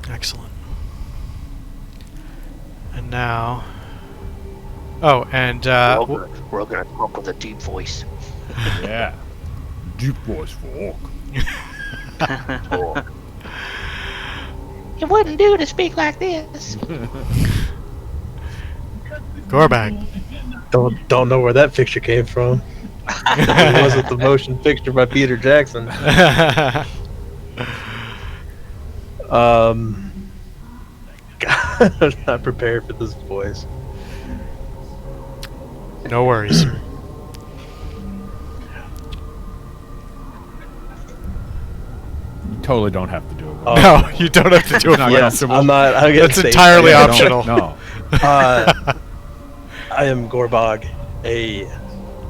Excellent. And now... Oh, and... we're all gonna talk with a deep voice. Yeah. Deep voice for Orc. It wouldn't do to speak like this. Gorbag. Don't know where that picture came from. It wasn't the motion picture by Peter Jackson. God, I'm not prepared for this voice. No worries. You totally don't have to do it. No, you don't have to do it. Yes, I'm not. That's entirely optional. No. I am Gorbag, a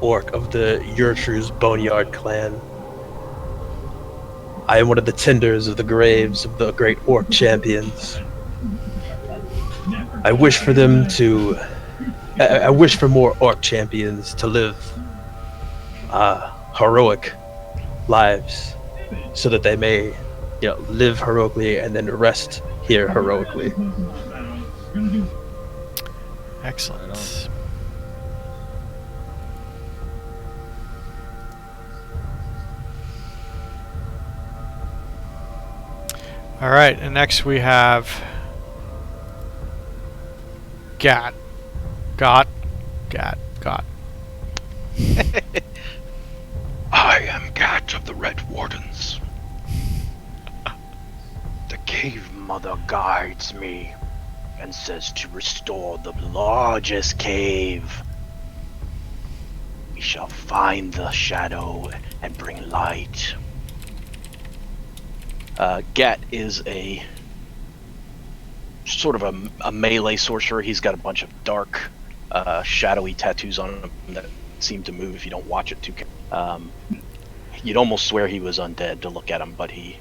orc of the Urtru's Boneyard clan. I am one of the tenders of the graves of the great orc champions. I wish for them to... I wish for more orc champions to live heroic lives so that they may, live heroically and then rest here heroically. Excellent. All right, and next we have Gat. Got. I am Gat of the Red Wardens. The cave mother guides me and says to restore the largest cave. We shall find the shadow and bring light. Gat is a sort of a melee sorcerer. He's got a bunch of dark, shadowy tattoos on him that seem to move if you don't watch it too carefully. You'd almost swear he was undead to look at him, but he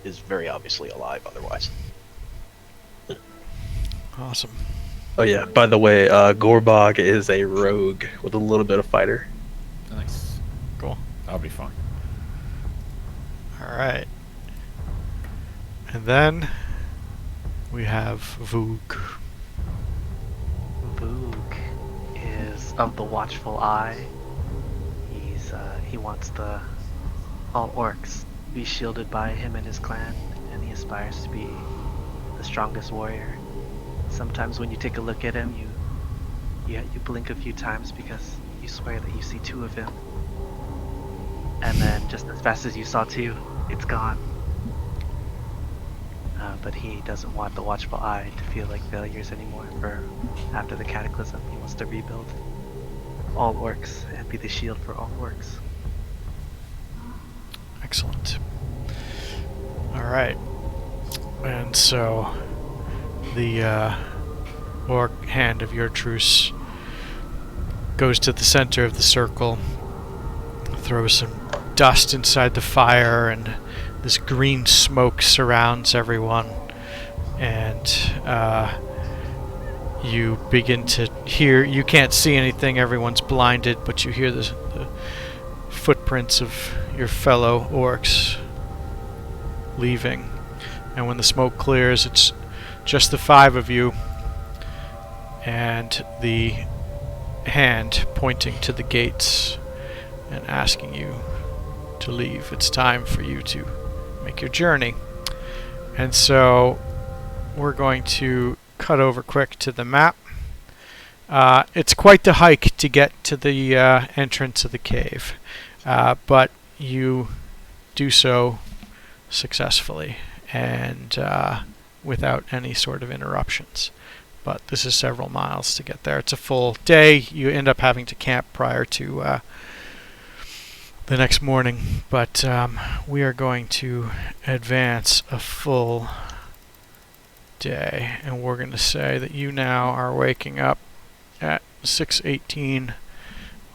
is very obviously alive otherwise. Awesome. Oh yeah, by the way, Gorbag is a rogue with a little bit of fighter. Nice. Cool. That'll be fun. All right. And then we have Voog. Voog is of the Watchful Eye. He wants all orcs to be shielded by him and his clan, and he aspires to be the strongest warrior. Sometimes when you take a look at him, you blink a few times because you swear that you see two of him, and then just as fast as you saw two, it's gone. But he doesn't want the Watchful Eye to feel like failures anymore. For after the Cataclysm, he wants to rebuild all orcs and be the shield for all orcs. Excellent. All right. And so the orc hand of your truce goes to the center of the circle, throws some dust inside the fire, and this green smoke surrounds everyone, and you begin to hear, you can't see anything, everyone's blinded, but you hear the footprints of your fellow orcs leaving. And when the smoke clears, it's just the five of you and the hand pointing to the gates and asking you to leave. It's time for you to make your journey. And so we're going to cut over quick to the map. It's quite the hike to get to the entrance of the cave, but you do so successfully and without any sort of interruptions. But this is several miles to get there. It's a full day. You end up having to camp prior to the next morning, but we are going to advance a full day, and we're going to say that you now are waking up at 6:18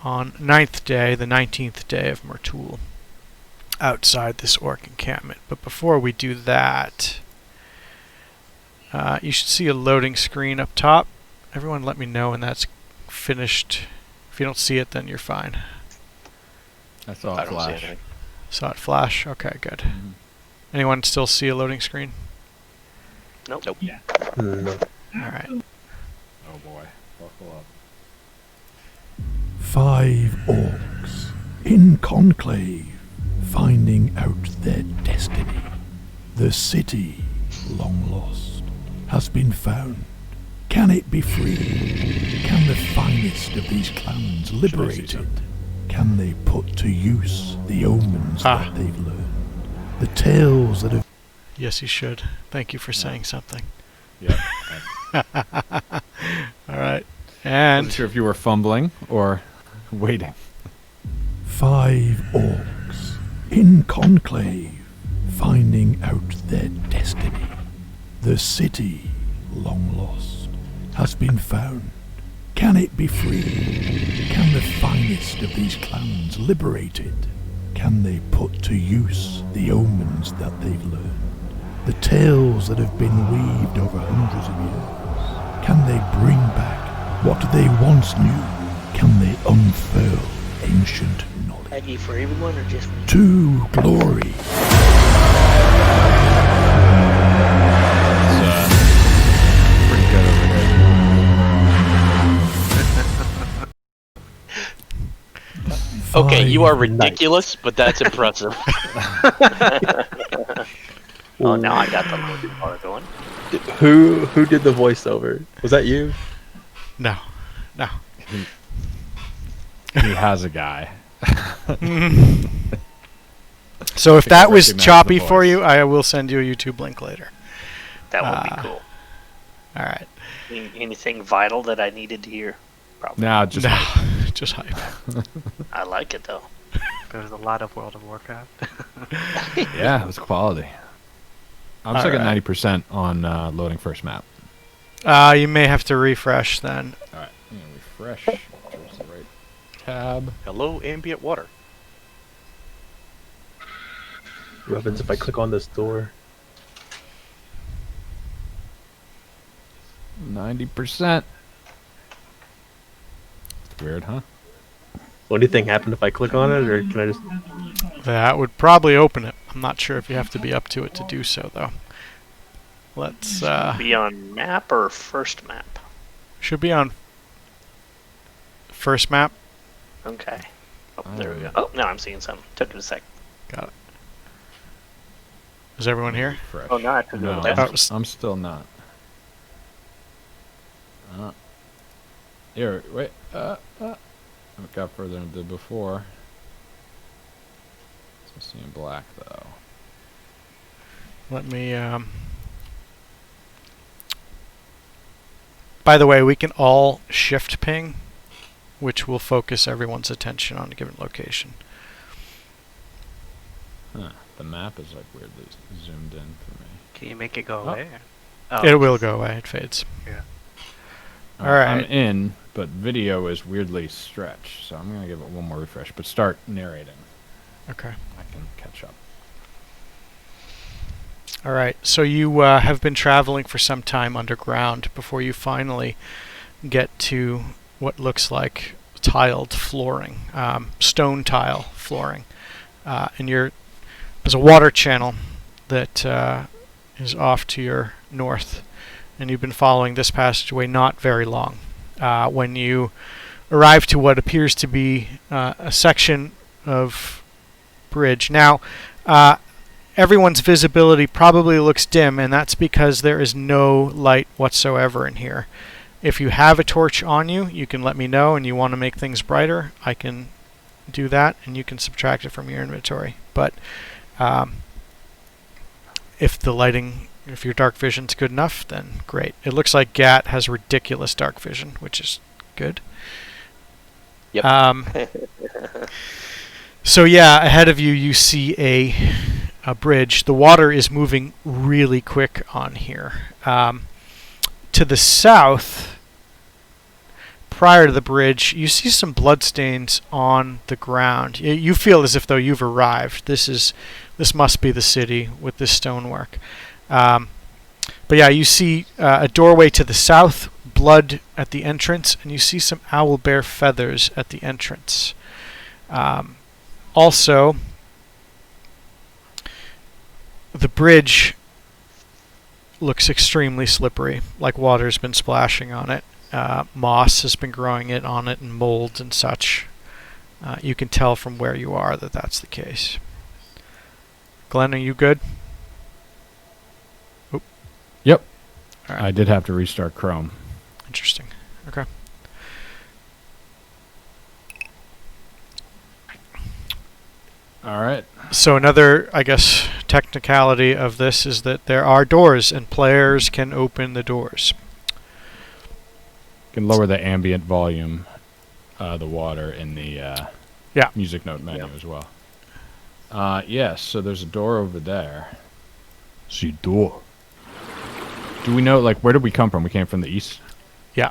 on 9th day, the 19th day of Mertul, outside this orc encampment. But before we do that, you should see a loading screen up top. Everyone let me know when that's finished. If you don't see it, then you're fine. I saw it flash. Saw it flash? Okay, good. Anyone still see a loading screen? Nope. No. Alright. Oh boy. Buckle up. 5 orcs in conclave, finding out their destiny. The city, long lost, has been found. Can it be freed? Can the finest of these clans liberated? Can they put to use the omens that they've learned? The tales that have... Yes, you should. Thank you for saying something. Yep. Alright. I'm And not sure if you were fumbling or waiting. 5 orcs in conclave, finding out their destiny. The city, long lost, has been found. Can it be freed? Can the finest of these clans liberated? Can they put to use the omens that they've learned? The tales that have been weaved over hundreds of years. Can they bring back what they once knew? Can they unfurl ancient knowledge? Aggie for everyone or just me? To glory. Pretty good over Okay, you are 5 ridiculous, but that's impressive. Oh, now I got the loading bar going. Who did the voiceover? Was that you? no. No. He has a guy. So if think I that was recognize choppy the for voice. you, I will send you a YouTube link later. That would be cool. Alright. Anything vital that I needed to hear? Probably. Now just No. Just hype. I like it though. There's a lot of World of Warcraft. yeah, it was quality. I'm stuck at Alright. 90% on loading first map. You may have to refresh then. Alright, I'm gonna refresh. Choose the right tab. Hello, ambient water. What happens if I click on this door? 90%. It's weird, huh? Will anything happen if I click on it, or can I just... That would probably open it. I'm not sure if you have to be up to it to do so, though. Let's, Be on map or first map? should be on first map. Okay. Oh, there we go. Oh, now I'm seeing something. Took it a sec. Got it. Is everyone here? Refresh. Oh, now I have to go No, left. Oh, I'm still not. Here, wait. I got further than I did before. It's seeing black though. Let me, by the way, we can all shift ping, which will focus everyone's attention on a given location. Huh. The map is like weirdly zoomed in for me. Can you make it go Oh. away? Oh, It will go away. It fades. Alright. I'm in, but video is weirdly stretched, so I'm gonna give it one more refresh. But start narrating. Okay. I can catch up. All right. So you have been traveling for some time underground before you finally get to what looks like tiled flooring, stone tile flooring, and there's a water channel that is off to your north, and you've been following this passageway not very long. When you arrive to what appears to be a section of bridge. Now, everyone's visibility probably looks dim, and that's because there is no light whatsoever in here. If you have a torch on you, you can let me know, and you want to make things brighter, I can do that, and you can subtract it from your inventory. But if your dark vision's good enough, then great. It looks like Gat has ridiculous dark vision, which is good. Yep. So yeah, ahead of you, you see a bridge. The water is moving really quick on here. To the south, prior to the bridge, you see some bloodstains on the ground. You feel as if though you've arrived. This must be the city with this stonework. But yeah, you see a doorway to the south, blood at the entrance, and you see some owlbear feathers at the entrance. Also, the bridge looks extremely slippery, like water's been splashing on it. Moss has been growing on it and molds and such. You can tell from where you are that that's the case. Glenn, are you good? Oop. Yep. All right. I did have to restart Chrome. Interesting. Okay. All right. So another, I guess, technicality of this is that there are doors, and players can open the doors. You can lower the ambient volume, the water in the music note menu as well. Yes, so there's a door over there. See door. Do we know, like, where did we come from? We came from the east? Yeah.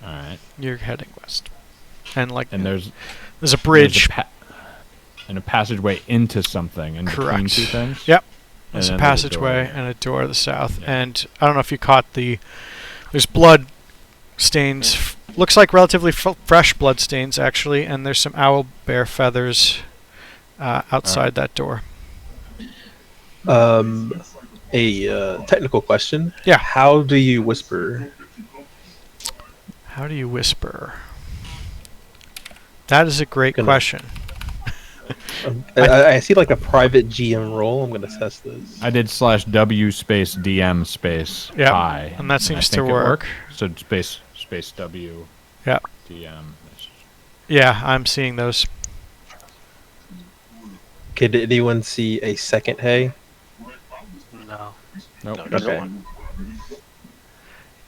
All right. You're heading west. And there's a bridge. And a passageway into something in between two things? Yep. And There's a then passageway and a door to the south. Yeah. And I don't know if you caught there's blood stains. Looks like relatively fresh blood stains, actually. And there's some owl bear feathers outside that door. A technical question. Yeah. How do you whisper? How do you whisper? That is a great question. I see like a private GM role. I'm going to test this. I did /W space DM space I. And that seems to work. So space W DM. Yeah, I'm seeing those. Okay, did anyone see a second hay? No. Nope. No, Okay.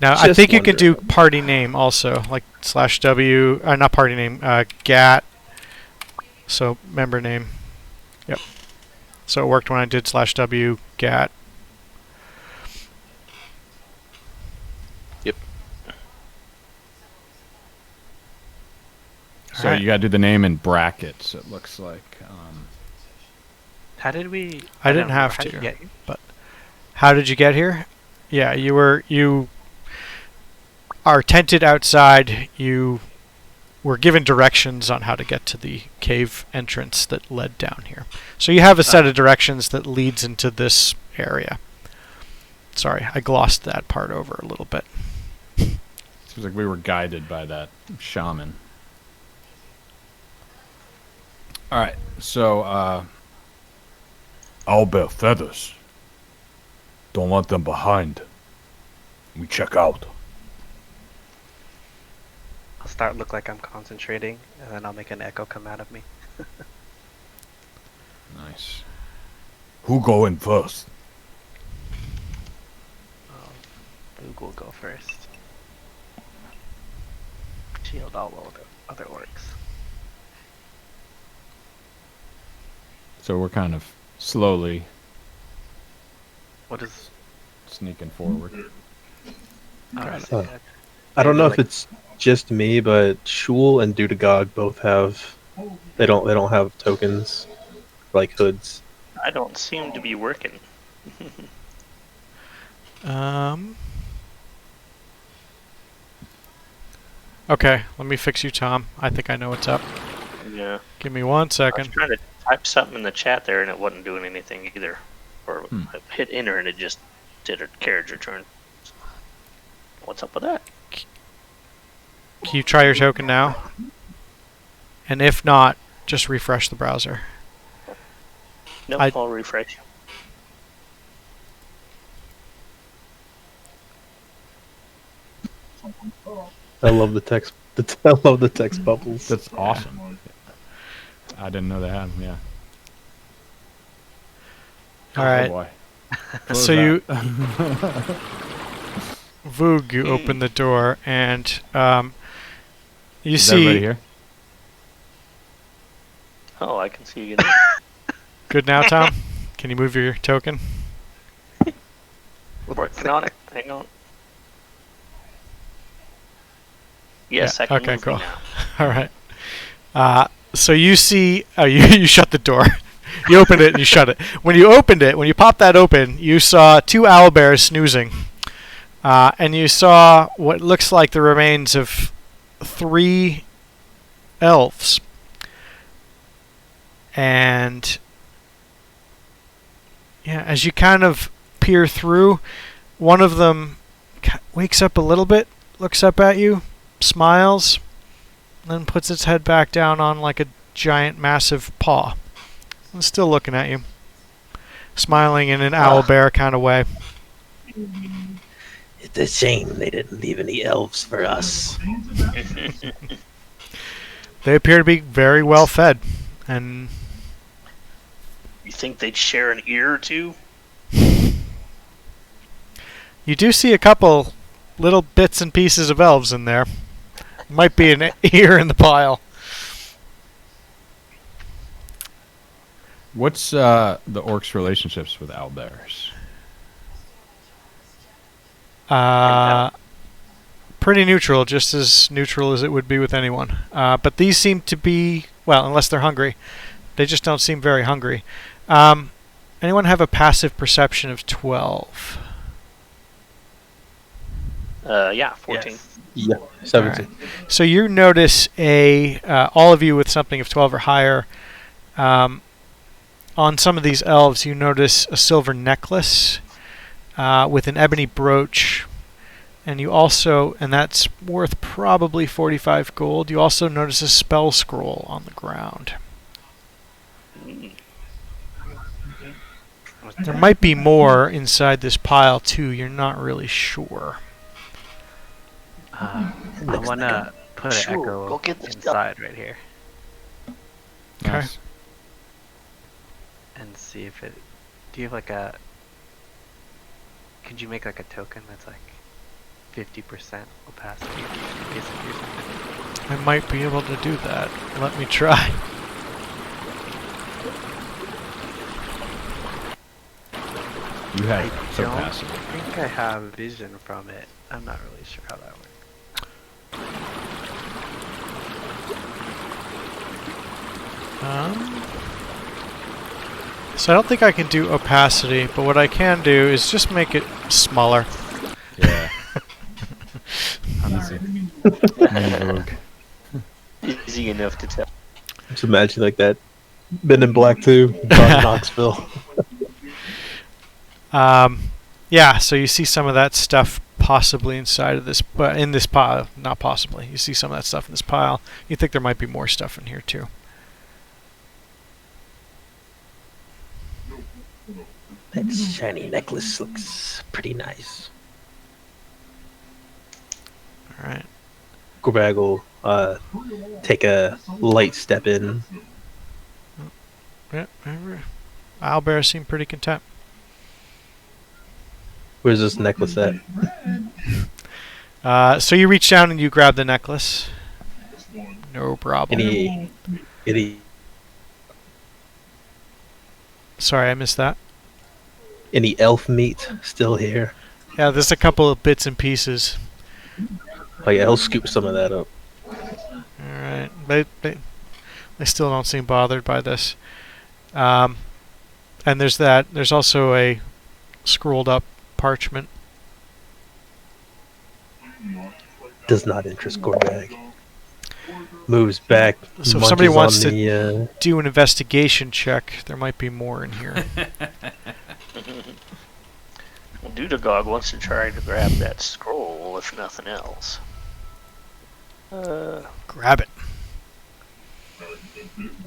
Now, I think you can do party name also, like /W, not party name, GAT. So member name. Yep. So it worked when I did /W GAT. Yep. So you got to do the name in brackets, it looks like. How did we... I didn't have to, but how did you get here? Yeah, you are tented outside. You were given directions on how to get to the cave entrance that led down here. So you have a set of directions that leads into this area. Sorry, I glossed that part over a little bit. Seems like we were guided by that shaman. Alright, so, Owlbear feathers. Don't want them behind. We check out. I'll start look like I'm concentrating, and then I'll make an echo come out of me. nice. Who go in first? Boog will go first. Shield all other orcs. So we're kind of slowly What is... sneaking forward. I don't know if it's just me, but Shul and Dudagog both have. They don't have tokens like hoods. I don't seem to be working. Okay, let me fix you, Tom. I think I know what's up. Yeah. Give me 1 I was second. trying to type something in the chat there and it wasn't doing anything either. Or I hit enter and it just did a carriage return. What's up with that? Can you try your token now? And if not, just refresh the browser. Nope, I'll refresh. I love the text. I love the text bubbles. That's awesome. I didn't know they had them, yeah. Alright. Boy. So you... Voog, you open the door, and you Is see... everybody here? Oh, I can see you again. Good now, Tom? Can you move your token? Working on it. Hang on. Yes, I can okay, move cool. me now. Alright. So you see... you shut the door. You opened it and you shut it. When you opened it, when you popped that open, you saw 2 owlbears snoozing. And you saw what looks like the remains of 3 elves. And... yeah, as you kind of peer through. One of them wakes up a little bit, looks up at you, smiles, then puts its head back down on like a giant, massive paw. And still looking at you, smiling in an owlbear kind of way. It's a shame they didn't leave any elves for us. They appear to be very well fed, and You think they'd share an ear or two? you do see a couple little bits and pieces of elves in there. Might be an ear in the pile. What's the orcs' relationships with owlbears? Pretty neutral, just as neutral as it would be with anyone. But these seem to be, well, unless they're hungry. They just don't seem very hungry. Anyone have a passive perception of 12? Yeah, 14. Yes. Yeah, 17. Alright. So you notice all of you with something of 12 or higher, on some of these elves, you notice a silver necklace with an ebony brooch, and you also, and that's worth probably 45 gold. You also notice a spell scroll on the ground. There might be more inside this pile too. You're not really sure. I want to put an echo go get this inside right here Okay. Nice. and see if it. Do you have like a? Could you make like a token that's like 50% opacity? In case it hears something? I might be able to do that. Let me try. You I have don't capacity. think I have vision from it. I'm not really sure how that works. So I don't think I can do opacity, but what I can do is just make it smaller. Yeah. Easy. Man, Easy enough to tell. Just imagine like that. Men in Black 2, John Knoxville. Yeah, so you see some of that stuff possibly inside of this, but in this pile, not possibly. You see some of that stuff in this pile. You think there might be more stuff in here too. That shiny necklace looks pretty nice. All right. Gorbag will take a light step in. Yeah, owlbears seem pretty content. Where's this necklace at? So you reach down and you grab the necklace. No problem. Any Sorry, I missed that. Any elf meat still here? Yeah, there's a couple of bits and pieces. Oh yeah, I'll scoop some of that up. Alright. They still don't seem bothered by this. And there's that. There's also a scrolled up parchment. Does not interest Gorbag. Moves back. So if somebody wants to to do an investigation check, there might be more in here. Well, Dudagog wants to try to grab that scroll, if nothing else. Grab it.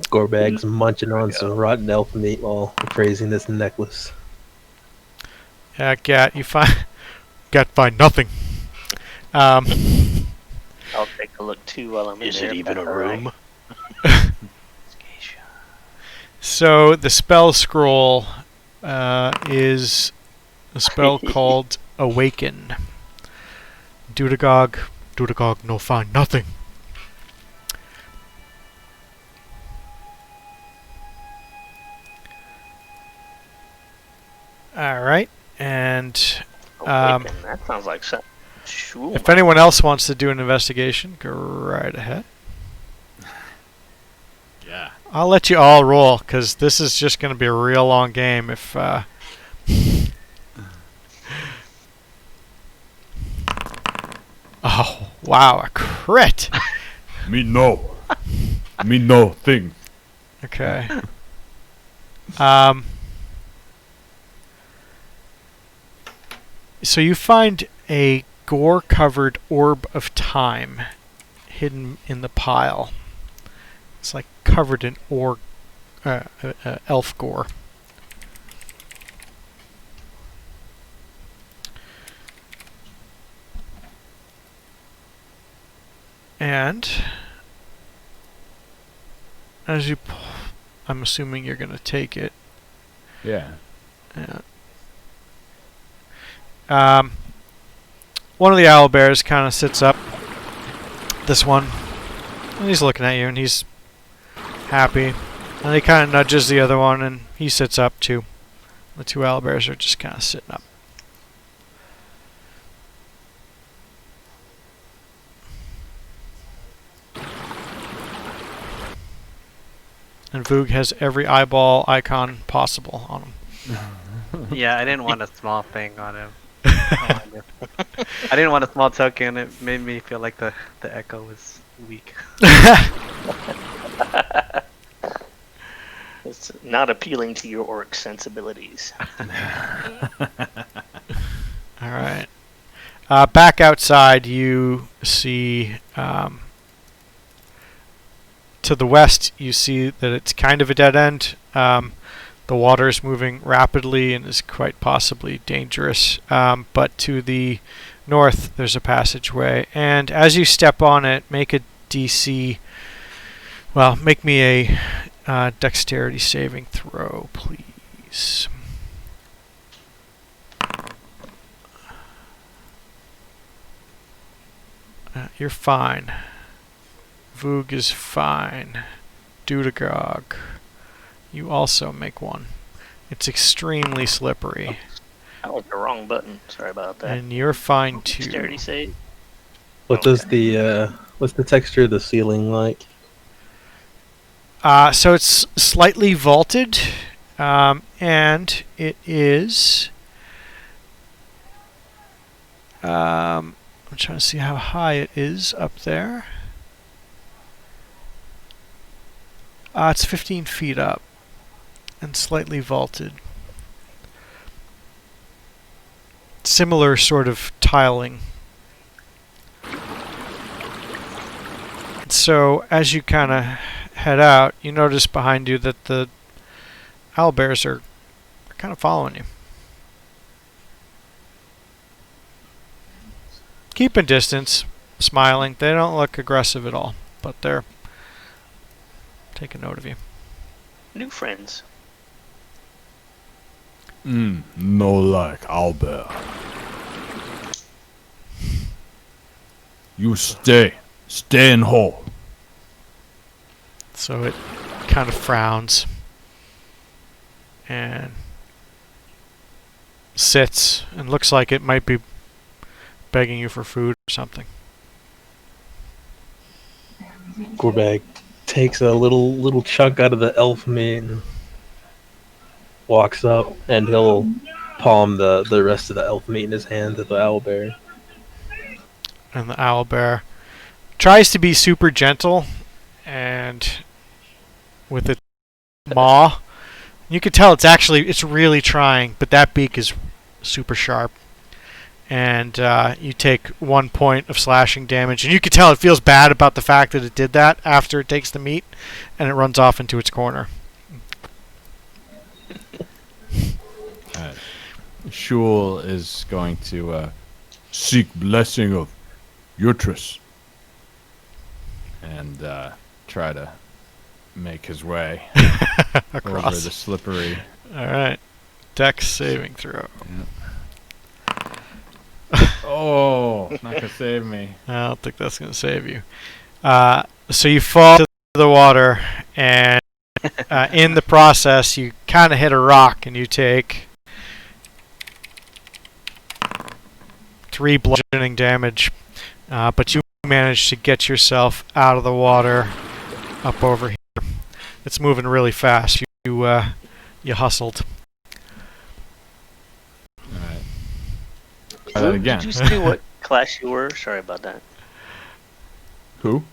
Gorbag's munching on some rotten elf meat while appraising this necklace. Yeah, Gat, Gat find nothing. I'll take a look too while I'm in Is there. it even a room? So the spell scroll is a spell called Awaken. Dudagog no find nothing. Alright, and Awaken, that sounds like something. Sure. if anyone else wants to do an investigation, go right ahead. Yeah. I'll let you all roll, because this is just going to be a real long game if... Oh, wow, a crit! Me no. Me no thing. Okay. So you find a gore-covered orb of time hidden in the pile. It's like covered in elf gore. And as you, I'm assuming you're going to take it. Yeah. Yeah. One of the owlbears kind of sits up. This one, and he's looking at you, and he's happy. And he kind of nudges the other one, and he sits up too. The two owlbears are just kind of sitting up. And Voog has every eyeball icon possible on him. Yeah, I didn't want a small thing on him. I didn't want a small token. It made me feel like the echo was weak. It's not appealing to your orc sensibilities. All right. Back outside, you see to the west, you see that it's kind of a dead end. The water is moving rapidly and is quite possibly dangerous. But to the north, there's a passageway. And as you step on it, make a DC. Well, make me a dexterity saving throw, please. You're fine. Voog is fine. Dudagog, you also make one. It's extremely slippery. That was the wrong button. Sorry about that. And you're fine too. Dexterity save. What does the what's the texture of the ceiling like? So it's slightly vaulted, and it is. I'm trying to see how high it is up there. It's 15 feet up and slightly vaulted. Similar sort of tiling. So as you kind of head out, you notice behind you that the owlbears are kind of following you. Keeping distance, smiling. They don't look aggressive at all, but they're taking note of you. New friends. No like owlbear. You stay in hole. So it kind of frowns and sits and looks like it might be begging you for food or something. Gorbag takes a little chunk out of the elf meat and walks up, and he'll palm the rest of the elf meat in his hand to the owlbear. And the owlbear tries to be super gentle, and with its maw, you can tell it's really trying, but that beak is super sharp. And you take 1 point of slashing damage, and you can tell it feels bad about the fact that it did that after it takes the meat, and it runs off into its corner. Shul is going to seek blessing of Utris and try to make his way over Across. the slippery. All right, Dex saving throw. Oh, not gonna save me. I don't think that's going to save you. So you fall to the water, and in the process, you kind of hit a rock, and you take 3 bludgeoning damage. But you manage to get yourself out of the water, up over here. It's moving really fast. You hustled. All right. Try that again. Did you say what class you were? Sorry about that. Who?